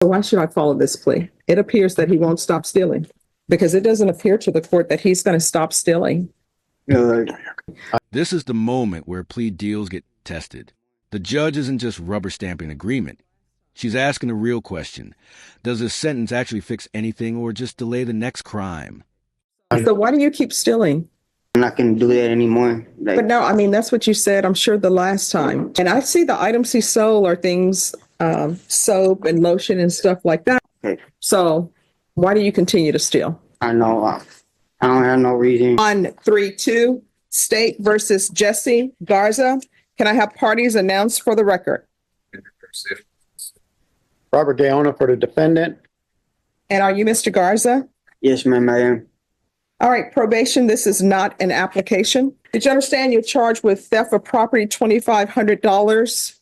So why should I follow this plea? It appears that he won't stop stealing because it doesn't appear to the court that he's going to stop stealing. This is the moment where plea deals get tested. The judge isn't just rubber stamping agreement. She's asking a real question. Does this sentence actually fix anything or just delay the next crime? So why do you keep stealing? I'm not going to do that anymore. But no, I mean, that's what you said, I'm sure, the last time. And I see the items he sold are things, soap and lotion and stuff like that. Okay. So why do you continue to steal? I know. I don't have no reason. 1-3-2, State versus Jesse Garza. Can I have parties announced for the record? Robert Gaona for the defendant. And are you Mr. Garza? Yes, ma'am, I am. All right, probation, this is not an application. Did you understand you're charged with theft of property, $2,500,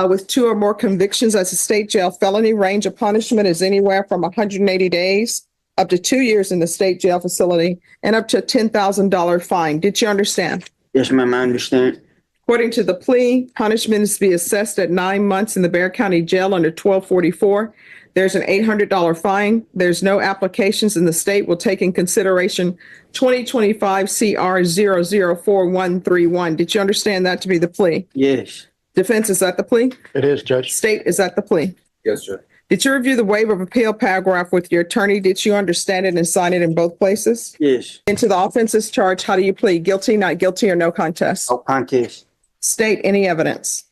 with 2 or more convictions as a state jail felony? Range of punishment is anywhere from 180 days up to 2 years in the state jail facility and up to a $10,000 fine. Did you understand? Yes, ma'am, I understand. According to the plea, punishment is to be assessed at 9 months in the Bexar County Jail under 1244. There's an $800 fine. There's no applications, and the state will take in consideration 2025 CR 004131. Did you understand that to be the plea? Yes. Defense, is that the plea? It is, Judge. State, is that the plea? Yes, Judge. Did you review the waiver of appeal paragraph with your attorney? Did you understand it and sign it in both places? Yes. Into the offenses charged, how do you plead? Guilty, not guilty, or no contest? No contest. State, any evidence?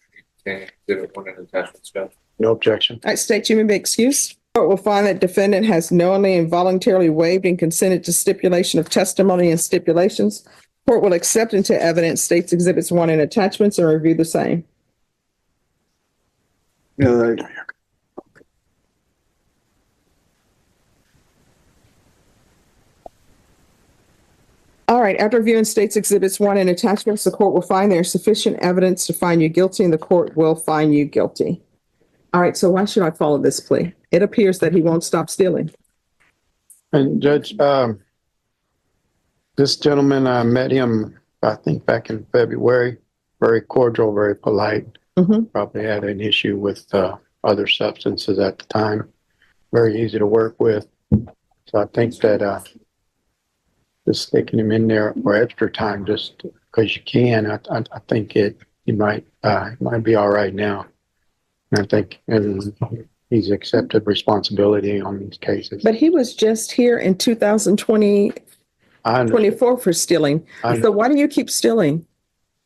Okay. Exhibit 1 and attachments, Judge. No objection. All right, state, you may be excused. Court will find that defendant has knowingly and voluntarily waived and consented to stipulation of testimony and stipulations. Court will accept into evidence states exhibits 1 and attachments and review the same. All right, after reviewing states exhibits 1 and attachments, the court will find there is sufficient evidence to find you guilty, and the court will find you guilty. All right, so why should I follow this plea? It appears that he won't stop stealing. And Judge, this gentleman, I met him, I think back in February, very cordial, very polite. Probably had an issue with other substances at the time. Very easy to work with. So I think that just sticking him in there for extra time just because you can, I think he might be all right now. And I think he's accepted responsibility on these cases. But he was just here in 2024 for stealing. So why do you keep stealing?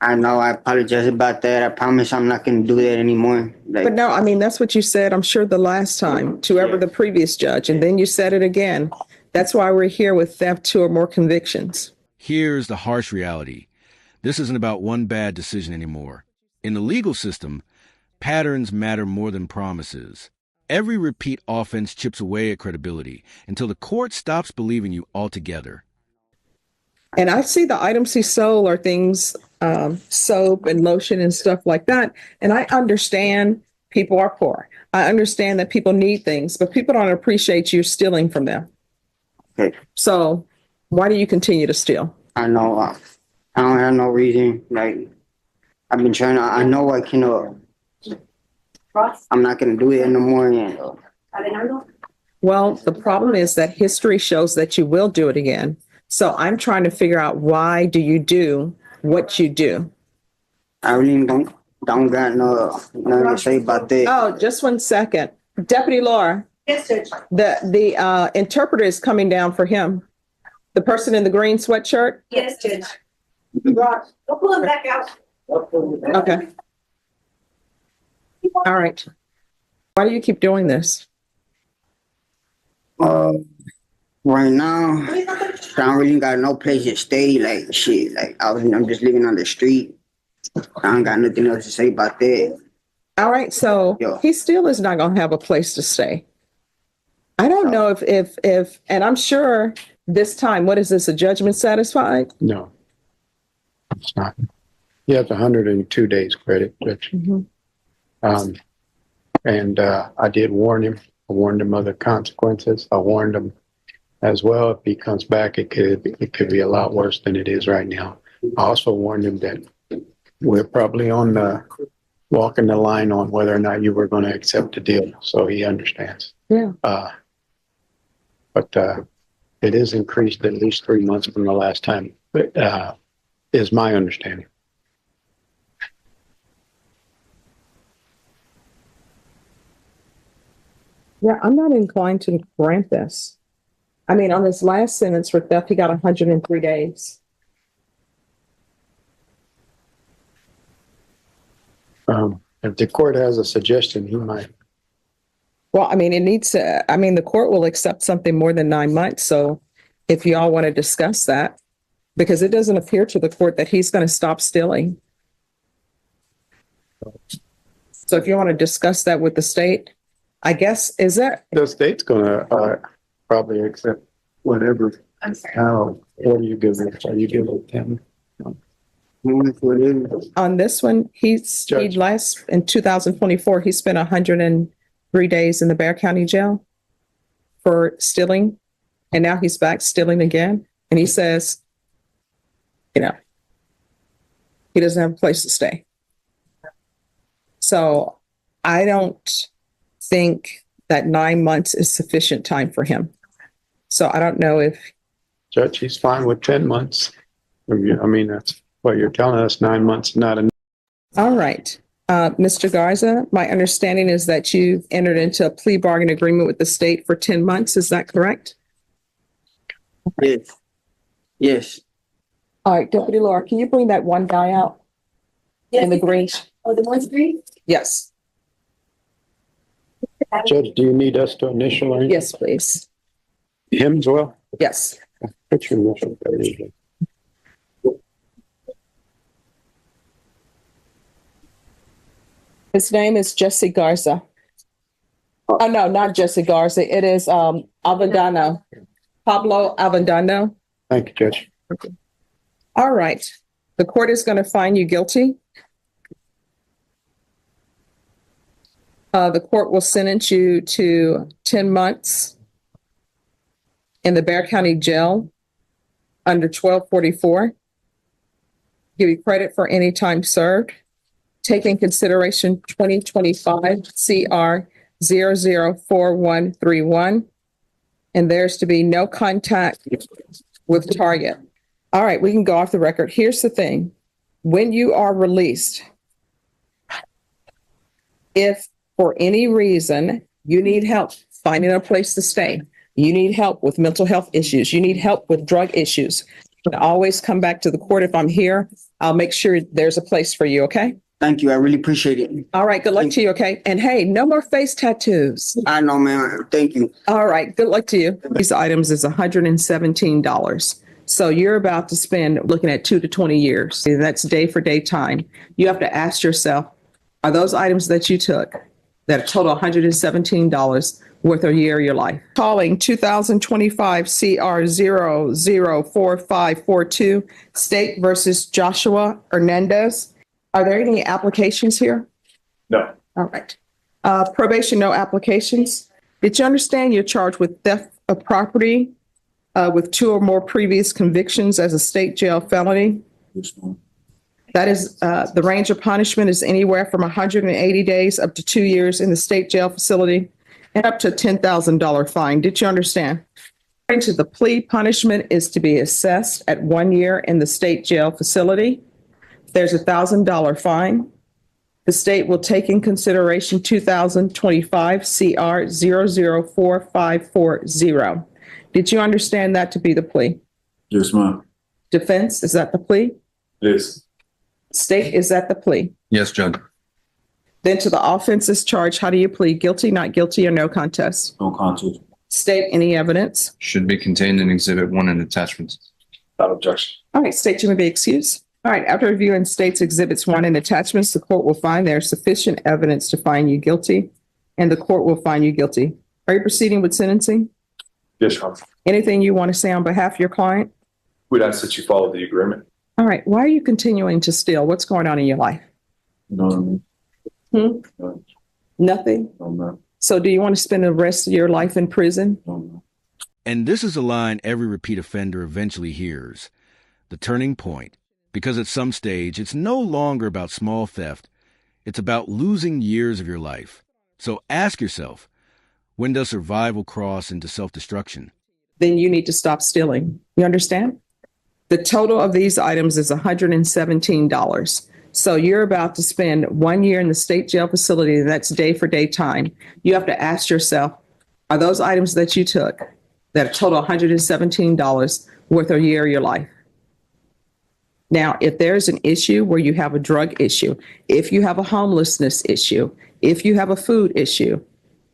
I know. I apologize about that. I promise I'm not going to do that anymore. But no, I mean, that's what you said, I'm sure, the last time to ever the previous judge. And then you said it again. That's why we're here with theft, 2 or more convictions. Here's the harsh reality. This isn't about one bad decision anymore. In the legal system, patterns matter more than promises. Every repeat offense chips away at credibility until the court stops believing you altogether. And I see the items he sold are things, soap and lotion and stuff like that. And I understand people are poor. I understand that people need things, but people don't appreciate you stealing from them. Okay. So why do you continue to steal? I know. I don't have no reason. Like, I've been trying to, I know I can, I'm not going to do it no more. Well, the problem is that history shows that you will do it again. So I'm trying to figure out, why do you do what you do? I really don't got nothing to say about that. Oh, just 1 second. Deputy Laura. Yes, Judge. The interpreter is coming down for him. The person in the green sweatshirt? Yes, Judge. Go pull him back out. Okay. All right. Why do you keep doing this? Right now, I don't really got no place to stay. Like, shit, like I'm just living on the street. I don't got nothing else to say about that. All right, so he still is not going to have a place to stay. I don't know if, and I'm sure this time, what is this, a judgment satisfied? No, it's not. He has 102 days credit, Judge. And I did warn him. I warned him of the consequences. I warned him as well, if he comes back, it could be a lot worse than it is right now. I also warned him that we're probably on the walking the line on whether or not you were going to accept the deal. So he understands. Yeah. But it is increased at least 3 months from the last time, is my understanding. Yeah, I'm not inclined to grant this. I mean, on this last sentence for theft, he got 103 days. If the court has a suggestion, he might. Well, I mean, the court will accept something more than 9 months. So if you all want to discuss that, because it doesn't appear to the court that he's going to stop stealing. So if you want to discuss that with the state, I guess, is that, The state's going to probably accept whatever. I'm sorry. What do you give it? Are you giving it 10? on this one, Judge. in 2024, he spent 103 days in the Bear County Jail for stealing. And now he's back stealing again. And he says, he doesn't have a place to stay. So I don't think that 9 months is sufficient time for him. So I don't know if, Judge, he's fine with 10 months. I mean, that's what you're telling us, 9 months, not enough. all right. Mr. Garza, my understanding is that you've entered into a plea bargain agreement with the state for 10 months. Is that correct? Yes. Yes. All right, Deputy Laura, can you bring that one guy out in the green? Oh, the one's green? Yes, Judge, do you need us to initial or anything? yes, please. Him as well? Yes. Put your initial there. His name is Jesse Garza. Oh, no, not Jesse Garza. It is Avendano. Pablo Avendano. Thank you, Judge. All right. The court is going to find you guilty. The court will sentence you to 10 months in the Bear County Jail under 1244. Give you credit for any time served. Take in consideration 2025 CR 004131. And there's to be no contact with target. All right, we can go off the record. Here's the thing. When you are released, if for any reason you need help finding a place to stay, you need help with mental health issues, you need help with drug issues, you can always come back to the court. If I'm here, I'll make sure there's a place for you, okay? Thank you. I really appreciate it. All right, good luck to you, okay? And hey, no more face tattoos. I know, man. Thank you. All right, good luck to you. These items is $117. So you're about to spend looking at 2 to 20 years. That's day for day time. You have to ask yourself, are those items that you took that total $117 worth a year of your life? Calling 2025 CR 004542, State versus Joshua Hernandez. Are there any applications here? No. All right. Probation, no applications. Did you understand you're charged with theft of property with 2 or more previous convictions as a state jail felony? That is, the range of punishment is anywhere from 180 days up to 2 years in the state jail facility and up to a $10,000 fine. Did you understand? According to the plea, punishment is to be assessed at 1 year in the state jail facility. There's a $1,000 fine. The state will take in consideration 2025 CR 004540. Did you understand that to be the plea? Yes, ma'am. Defense, is that the plea? Yes. State, is that the plea? Yes, Judge. Then to the offenses charged, how do you plead? Guilty, not guilty, or no contest? No contest. State, any evidence? Should be contained in Exhibit 1 and attachments. Without objection. All right, state, you may be excused. All right, after reviewing state's exhibits 1 and attachments, the court will find there is sufficient evidence to find you guilty, and the court will find you guilty. Are you proceeding with sentencing? Yes, Your Honor. Anything you want to say on behalf of your client? We'd ask that you follow the agreement. All right, why are you continuing to steal? What's going on in your life? No, Hmm? no, Nothing? no, no, So do you want to spend the rest of your life in prison? no. And this is a line every repeat offender eventually hears. The turning point. Because at some stage, it's no longer about small theft. It's about losing years of your life. So ask yourself, when does survival cross into self-destruction? Then you need to stop stealing. You understand? The total of these items is $117. So you're about to spend 1 year in the state jail facility. That's day for day time. You have to ask yourself, are those items that you took that total $117 worth a year of your life? Now, if there's an issue where you have a drug issue, if you have a homelessness issue, if you have a food issue,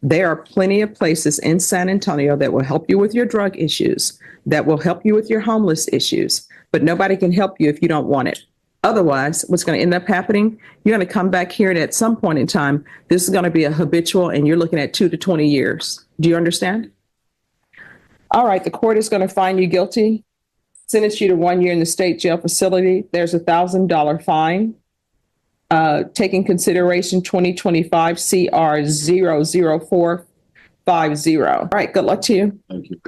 there are plenty of places in San Antonio that will help you with your drug issues, that will help you with your homeless issues, but nobody can help you if you don't want it. Otherwise, what's going to end up happening, you're going to come back here and at some point in time, this is going to be a habitual and you're looking at 2 to 20 years. Do you understand? All right, the court is going to find you guilty, sentence you to 1 year in the state jail facility. There's $1,000 fine. Taking consideration 2025 CR 00450. All right, good luck to you. Thank you.